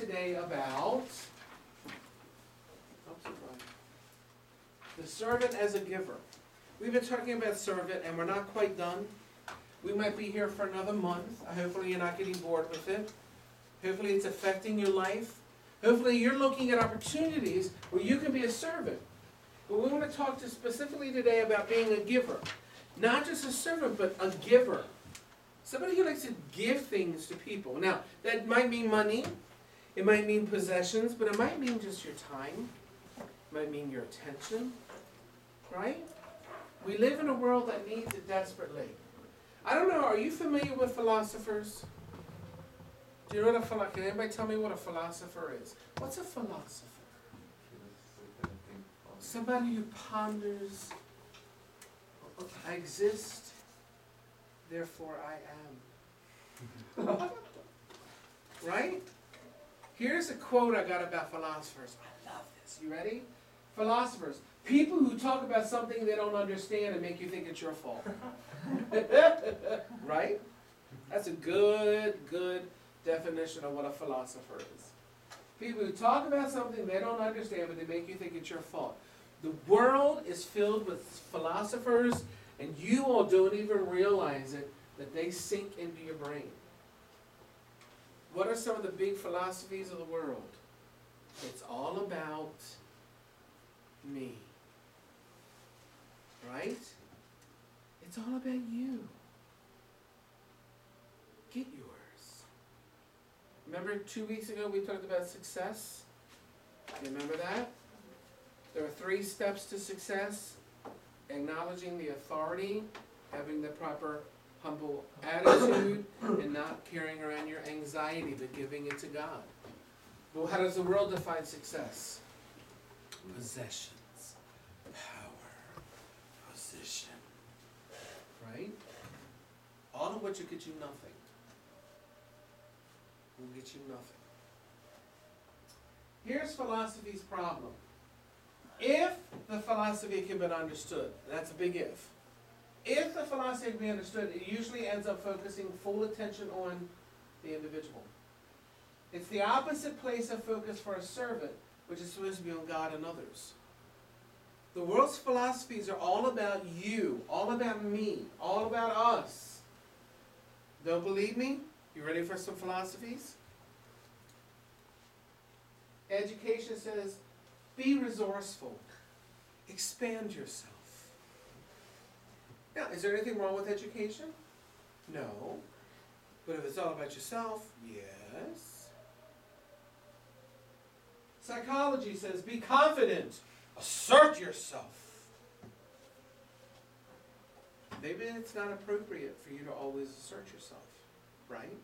today about the servant as a giver. We've been talking about servant, and we're not quite done. We might be here for another month. Hopefully you're not getting bored with it. Hopefully it's affecting your life. Hopefully you're looking at opportunities where you can be a servant. But we want to talk to specifically today about being a giver. Not just a servant, but a giver. Somebody who likes to give things to people. Now, that might mean money. It might mean possessions, but it might mean just your time. It might mean your attention. Right? We live in a world that needs it desperately. I don't know, are you familiar with philosophers? Do you know what a philosopher? Can anybody tell me what a philosopher is? What's a philosopher? Somebody who ponders, I exist, therefore I am. Right? Here's a quote I got about philosophers. I love this. You ready? Philosophers. People who talk about something they don't understand and make you think it's your fault. Right? That's a good definition of what a philosopher is. People who talk about something they don't understand, but they make you think it's your fault. The world is filled with philosophers, and you all don't even realize it, that they sink into your brain. What are some of the big philosophies of the world? It's all about me. Right? It's all about you. Get yours. Remember 2 weeks ago we talked about success? You remember that? There are 3 steps to success. Acknowledging the authority, having the proper humble attitude, and not carrying around your anxiety, but giving it to God. Well, how does the world define success? Possessions, power, position. Right? All of which will get you nothing. Will get you nothing. Here's philosophy's problem. If the philosophy can be understood, that's a big if. If the philosophy can be understood, it usually ends up focusing full attention on the individual. It's the opposite place of focus for a servant, which is supposed to be on God and others. The world's philosophies are all about you, all about me, all about us. Don't believe me? You ready for some philosophies? Education says, be resourceful. Expand yourself. Now, is there anything wrong with education? No. But if it's all about yourself, yes. Psychology says, be confident. Assert yourself. Maybe it's not appropriate for you to always assert yourself, right?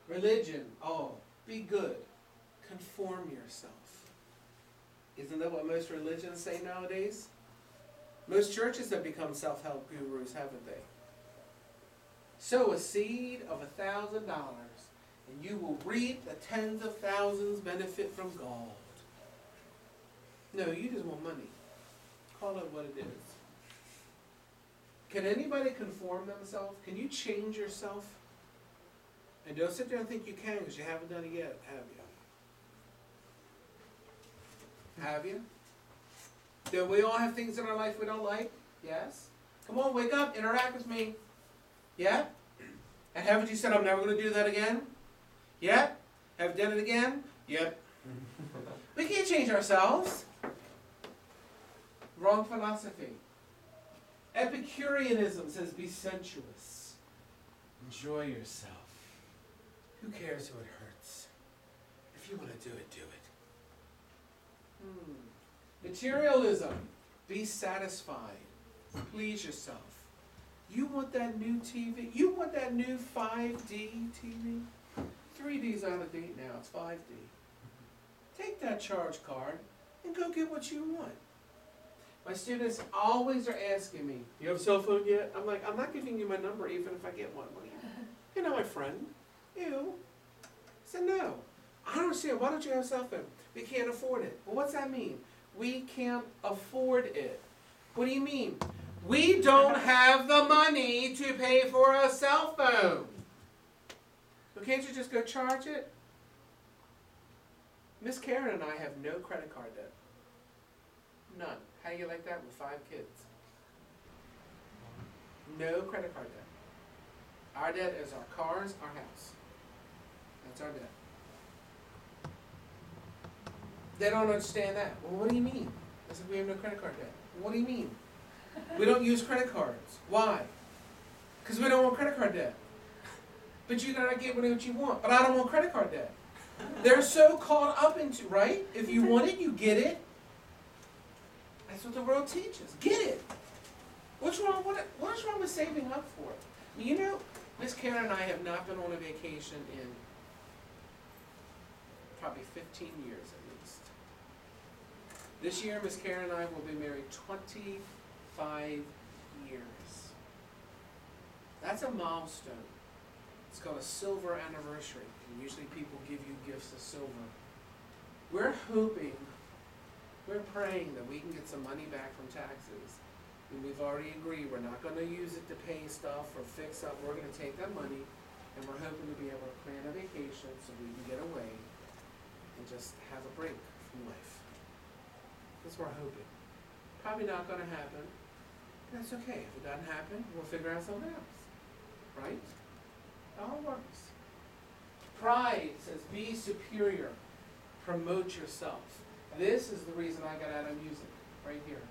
Religion, be good. Conform yourself. Isn't that what most religions say nowadays? Most churches have become self-help gurus, haven't they? Sow a seed of $1,000, and you will reap the tens of thousands benefit from God. No, you just want money. Call it what it is. Can anybody conform themselves? Can you change yourself? And don't sit there and think you can, because you haven't done it yet, have you? Have you? Do we all have things in our life we don't like? Yes. Come on, wake up, interact with me. Yeah? And haven't you said, I'm never going to do that again? Yeah? Have you done it again? Yep. We can't change ourselves. Wrong philosophy. Epicureanism says, be sensuous. Enjoy yourself. Who cares who it hurts? If you want to do it, do it. Materialism. Be satisfied. Please yourself. You want that new TV? You want that new 5D TV? 3D's out of date now. It's 5D. Take that charge card and go get what you want. My students always are asking me, you have a cell phone yet? I'm like, I'm not giving you my number even if I get one. You're not my friend. You. I said, no. I don't understand. Why don't you have a cell phone? We can't afford it. Well, what's that mean? We can't afford it. What do you mean? We don't have the money to pay for a cell phone. Well, can't you just go charge it? Miss Karen and I have no credit card debt. None. How do you like that with 5 kids? No credit card debt. Our debt is our cars, our house. That's our debt. They don't understand that. Well, what do you mean? I said, we have no credit card debt. What do you mean? We don't use credit cards. Why? Because we don't want credit card debt. But you gotta get what you want. But I don't want credit card debt. They're so caught up into, right? If you want it, you get it. That's what the world teaches. Get it. What's wrong? What is wrong with saving up for it? You know, Miss Karen and I have not been on a vacation in probably 15 years at least. This year, Miss Karen and I will be married 25 years. That's a milestone. It's called a silver anniversary. And usually people give you gifts of silver. We're hoping, we're praying that we can get some money back from taxes. And we've already agreed we're not going to use it to pay stuff or fix up. We're going to take that money and we're hoping to be able to plan a vacation so we can get away and just have a break from life. That's what we're hoping. Probably not going to happen. That's okay. If it doesn't happen, we'll figure out something else. Right? It all works. Pride says be superior. Promote yourself. This is the reason I got out of music. Right here.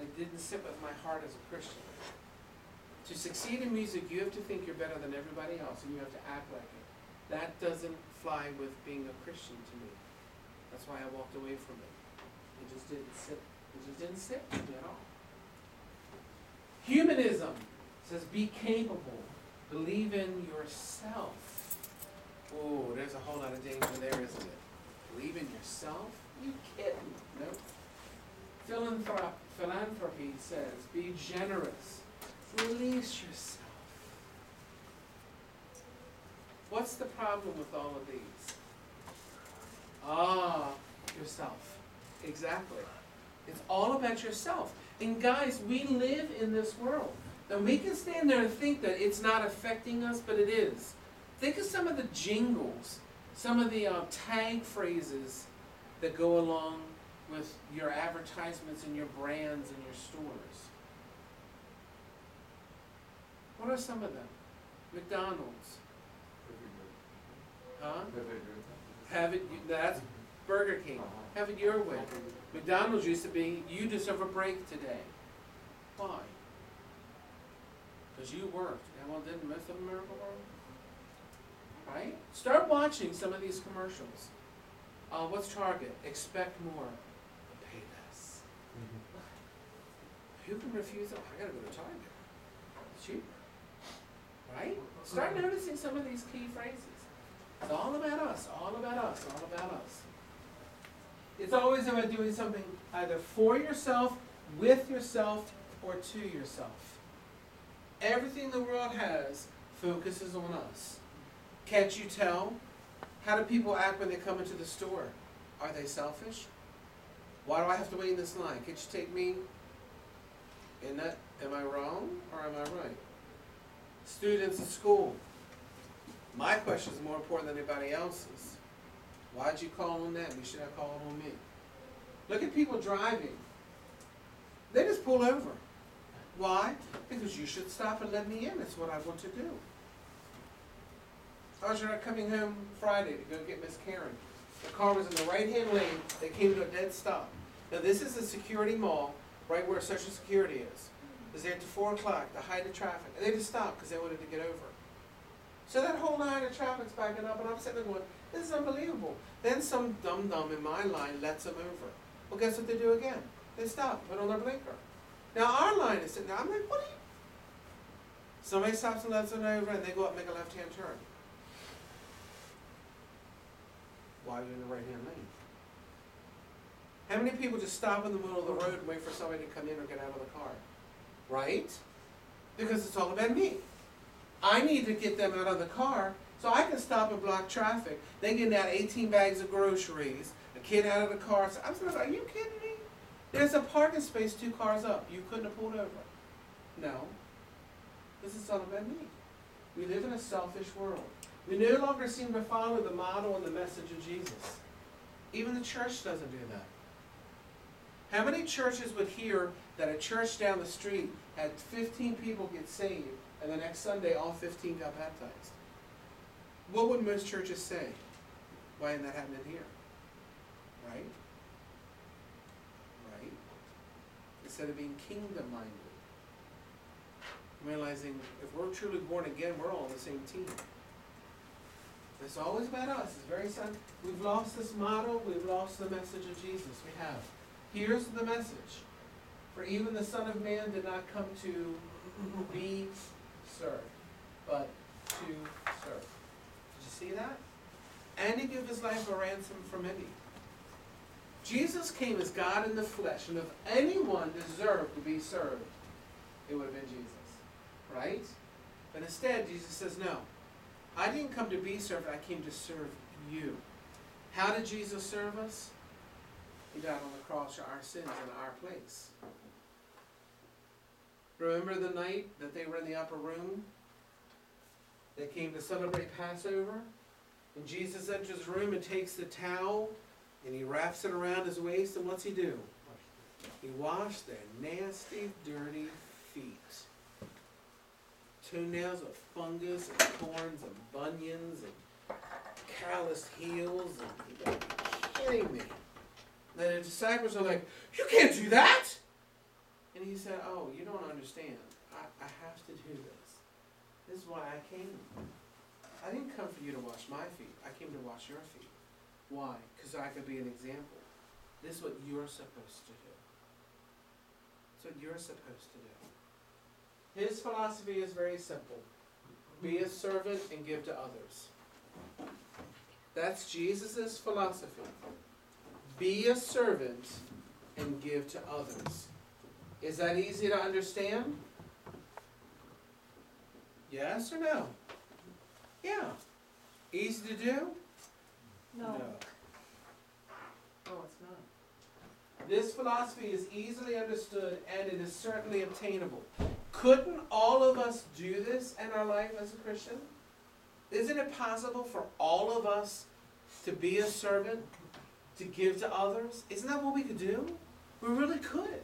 It didn't sit with my heart as a Christian. To succeed in music, you have to think you're better than everybody else, and you have to act like it. That doesn't fly with being a Christian to me. That's why I walked away from it. It just didn't sit. It just didn't sit with me at all. Humanism says be capable. Believe in yourself. Oh, there's a whole lot of danger there, isn't it? Believe in yourself? You kidding? Nope. Philanthropy says, be generous. Release yourself. What's the problem with all of these? Yourself. Exactly. It's all about yourself. And guys, we live in this world. Now we can stand there and think that it's not affecting us, but it is. Think of some of the jingles, some of the tag phrases that go along with your advertisements and your brands and your stores. What are some of them? McDonald's. Huh? Have it, that's Burger King. Have it your way. McDonald's used to be, you deserve a break today. Why? Because you worked. And well, didn't most of America work? Right? Start watching some of these commercials. What's Target? Expect more. Pay less. Who can refuse it? I gotta go to Target. It's cheaper. Right? Start noticing some of these key phrases. It's all about us, all about us, all about us. It's always about doing something either for yourself, with yourself, or to yourself. Everything the world has focuses on us. Can't you tell? How do people act when they come into the store? Are they selfish? Why do I have to wait in this line? Can't you take me? Am I wrong or am I right? Students at school. My question is more important than anybody else's. Why'd you call on them? You should have called on me. Look at people driving. They just pull over. Why? Because you should stop and let me in. That's what I want to do. I was coming home Friday to go get Miss Karen. The car was in the right-hand lane. They came to a dead stop. Now this is a security mall, right where Social Security is. It was there at 4 o'clock, the height of traffic. And they just stopped because they wanted to get over. So that whole line of traffic's backing up, and I'm sitting there going, this is unbelievable. Then some dum-dum in my line lets them over. Well, guess what they do again? They stop, put on their blinker. Now our line is sitting there. I'm like, what are you? Somebody stops and lets them over, and they go up and make a left-hand turn. Why are you in the right-hand lane? How many people just stop in the middle of the road and wait for somebody to come in or get out of the car? Right? Because it's all about me. I need to get them out of the car so I can stop and block traffic. They get out 18 bags of groceries, a kid out of the car. I'm like, are you kidding me? There's a parking space 2 cars up. You couldn't have pulled over. No. This is all about me. We live in a selfish world. We no longer seem to follow the model and the message of Jesus. Even the church doesn't do that. How many churches would hear that a church down the street had 15 people get saved, and the next Sunday all 15 got baptized? What would most churches say? Why isn't that happening here? Right? Right? Instead of being kingdom-minded. Realizing if we're truly born again, we're all on the same team. It's always about us. It's very sad. We've lost this model. We've lost the message of Jesus. We have. Here's the message. For even the Son of Man did not come to be served, but to serve. Did you see that? And to give his life a ransom for many. Jesus came as God in the flesh, and if anyone deserved to be served, it would have been Jesus. Right? But instead, Jesus says, no. I didn't come to be served, I came to serve you. How did Jesus serve us? He died on the cross for our sins in our place. Remember the night that they were in the upper room? They came to celebrate Passover. And Jesus enters the room and takes the towel and he wraps it around his waist. And what's he do? He washed their nasty, dirty feet. Toenails of fungus and thorns and bunions and calloused heels. And you gotta be kidding me. And the disciples are like, you can't do that! And he said, oh, you don't understand. I have to do this. This is why I came. I didn't come for you to wash my feet. I came to wash your feet. Why? Because I could be an example. This is what you're supposed to do. It's what you're supposed to do. His philosophy is very simple. Be a servant and give to others. That's Jesus' philosophy. Be a servant and give to others. Is that easy to understand? Yes or no? Yeah. Easy to do? No. Oh, it's not. This philosophy is easily understood and it is certainly obtainable. Couldn't all of us do this in our life as a Christian? Isn't it possible for all of us to be a servant, to give to others? Isn't that what we could do? We really could.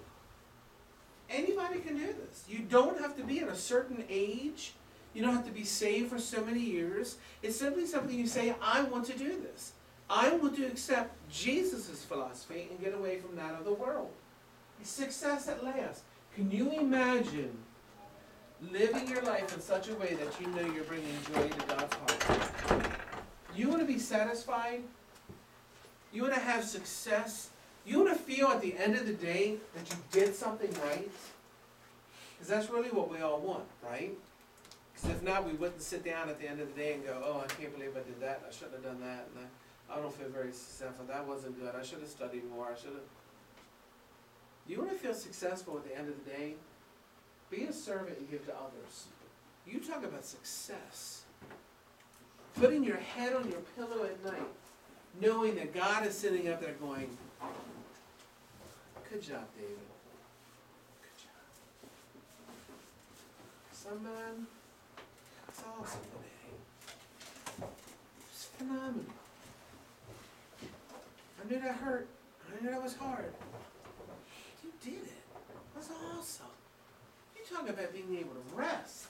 Anybody can do this. You don't have to be at a certain age. You don't have to be saved for so many years. It's simply something you say, I want to do this. I want to accept Jesus' philosophy and get away from that of the world. Success at last. Can you imagine living your life in such a way that you know you're bringing joy to God's heart? You want to be satisfied? You want to have success? You want to feel at the end of the day that you did something right? Because that's really what we all want, right? Because if not, we wouldn't sit down at the end of the day and go, oh, I can't believe I did that. I shouldn't have done that. And I don't feel very successful. That wasn't good. I should have studied more. I should have. You want to feel successful at the end of the day? Be a servant and give to others. You talk about success. Putting your head on your pillow at night, knowing that God is sitting up there going, good job, David. Good job. Son, man, it's awesome today. It's phenomenal. I knew that hurt. I knew that was hard. You did it. That's awesome. You talk about being able to rest.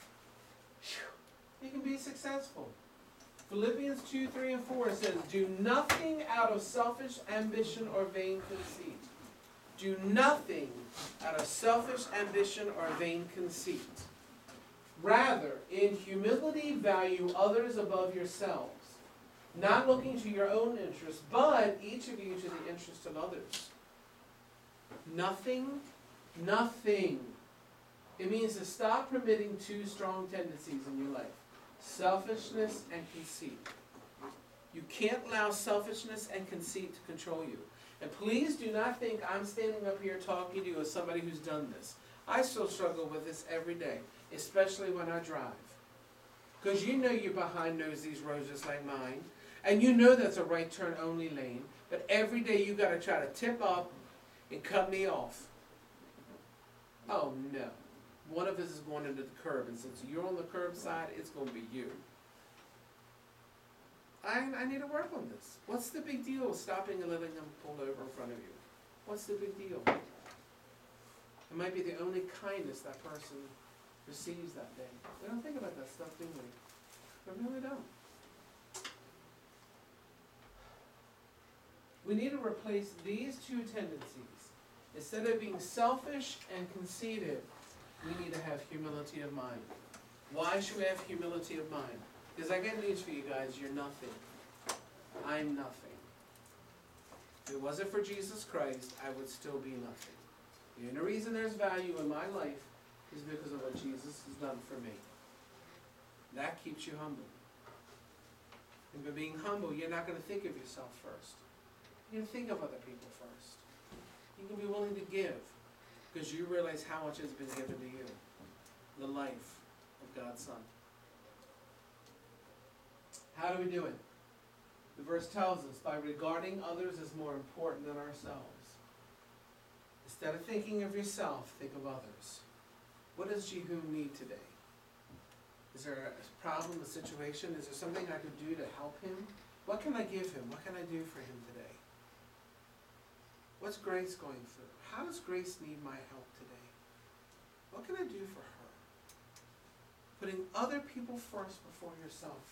You can be successful. Philippians 2, 3, and 4 says, do nothing out of selfish ambition or vain conceit. Do nothing out of selfish ambition or vain conceit. Rather, in humility, value others above yourselves, not looking to your own interests, but each of you to the interest of others. Nothing. It means to stop permitting two strong tendencies in your life. Selfishness and conceit. You can't allow selfishness and conceit to control you. And please do not think I'm standing up here talking to you as somebody who's done this. I still struggle with this every day, especially when I drive. Because you know you're behind these roads just like mine. And you know that's a right turn only lane. But every day you got to try to tip up and cut me off. Oh no. one of us is going into the curb, and since you're on the curb side, it's going to be you. I need to work on this. What's the big deal with stopping and letting them pull over in front of you? What's the big deal? It might be the only kindness that person receives that day. We don't think about that stuff, do we? We really don't. We need to replace these two tendencies. Instead of being selfish and conceited, we need to have humility of mind. Why should we have humility of mind? Because I got news for you guys, you're nothing. I'm nothing. If it wasn't for Jesus Christ, I would still be nothing. The only reason there's value in my life is because of what Jesus has done for me. That keeps you humble. And by being humble, you're not going to think of yourself first. You're going to think of other people first. You can be willing to give because you realize how much has been given to you. The life of God's Son. How do we do it? The verse tells us, by regarding others as more important than ourselves. Instead of thinking of yourself, think of others. What does Jehu need today? Is there a problem, a situation? Is there something I could do to help him? What can I give him? What can I do for him today? What's Grace going through? How does Grace need my help today? What can I do for her? Putting other people first before yourself.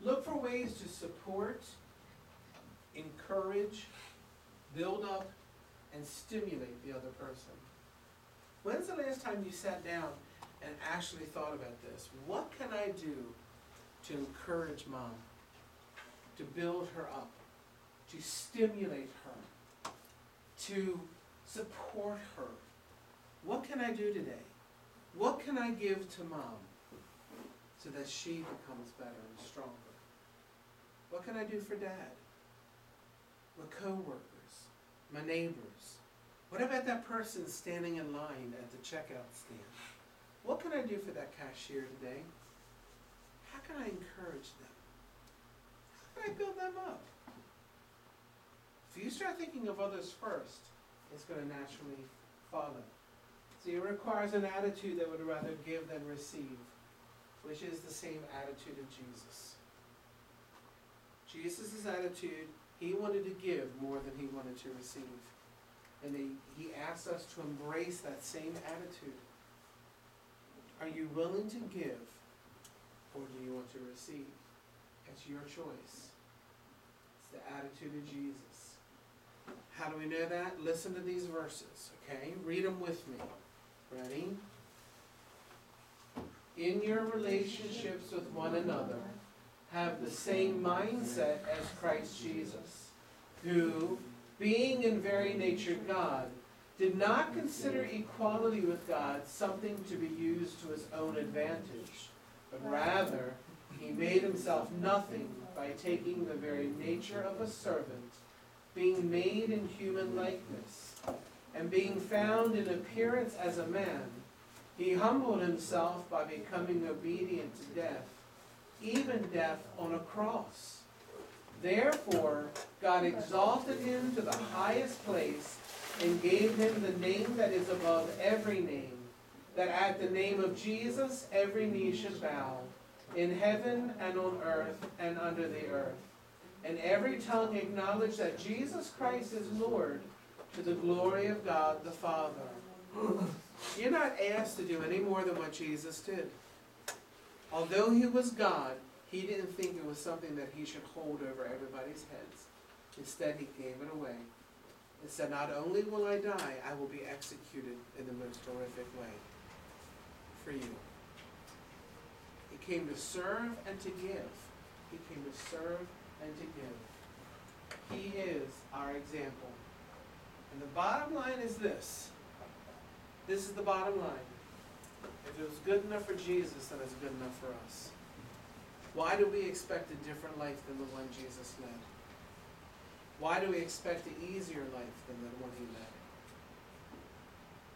Look for ways to support, encourage, build up, and stimulate the other person. When's the last time you sat down and actually thought about this? What can I do to encourage Mom, to build her up, to stimulate her, to support her? What can I do today? What can I give to Mom so that she becomes better and stronger? What can I do for Dad? My co-workers, my neighbors. What about that person standing in line at the checkout stand? What can I do for that cashier today? How can I encourage them? How can I build them up? If you start thinking of others first, it's going to naturally follow. See, it requires an attitude that would rather give than receive, which is the same attitude of Jesus. Jesus' attitude, he wanted to give more than he wanted to receive. And he asks us to embrace that same attitude. Are you willing to give, or do you want to receive? It's your choice. It's the attitude of Jesus. How do we know that? Listen to these verses, okay? Read them with me. Ready? In your relationships with one another, have the same mindset as Christ Jesus, who, being in very nature God, did not consider equality with God something to be used to his own advantage, but rather he made himself nothing by taking the very nature of a servant, being made in human likeness, and being found in appearance as a man, he humbled himself by becoming obedient to death, even death on a cross. Therefore, God exalted him to the highest place and gave him the name that is above every name, that at the name of Jesus every knee should bow, in heaven and on earth and under the earth, and every tongue acknowledge that Jesus Christ is Lord, to the glory of God the Father. You're not asked to do any more than what Jesus did. Although he was God, he didn't think it was something that he should hold over everybody's heads. Instead, he gave it away. It said, not only will I die, I will be executed in the most horrific way for you. He came to serve and to give. He came to serve and to give. He is our example. And the bottom line is this. This is the bottom line. If it was good enough for Jesus, then it's good enough for us. Why do we expect a different life than the one Jesus led? Why do we expect an easier life than the one he led?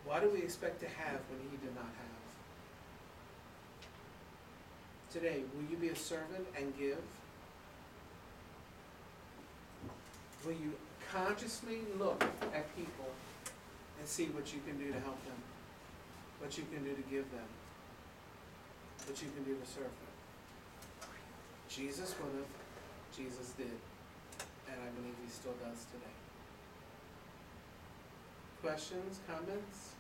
Why do we expect to have when he did not have? Today, will you be a servant and give? Will you consciously look at people and see what you can do to help them? what you can do to give them, what you can do to serve them. Jesus would have, Jesus did, and I believe he still does today. Questions, comments?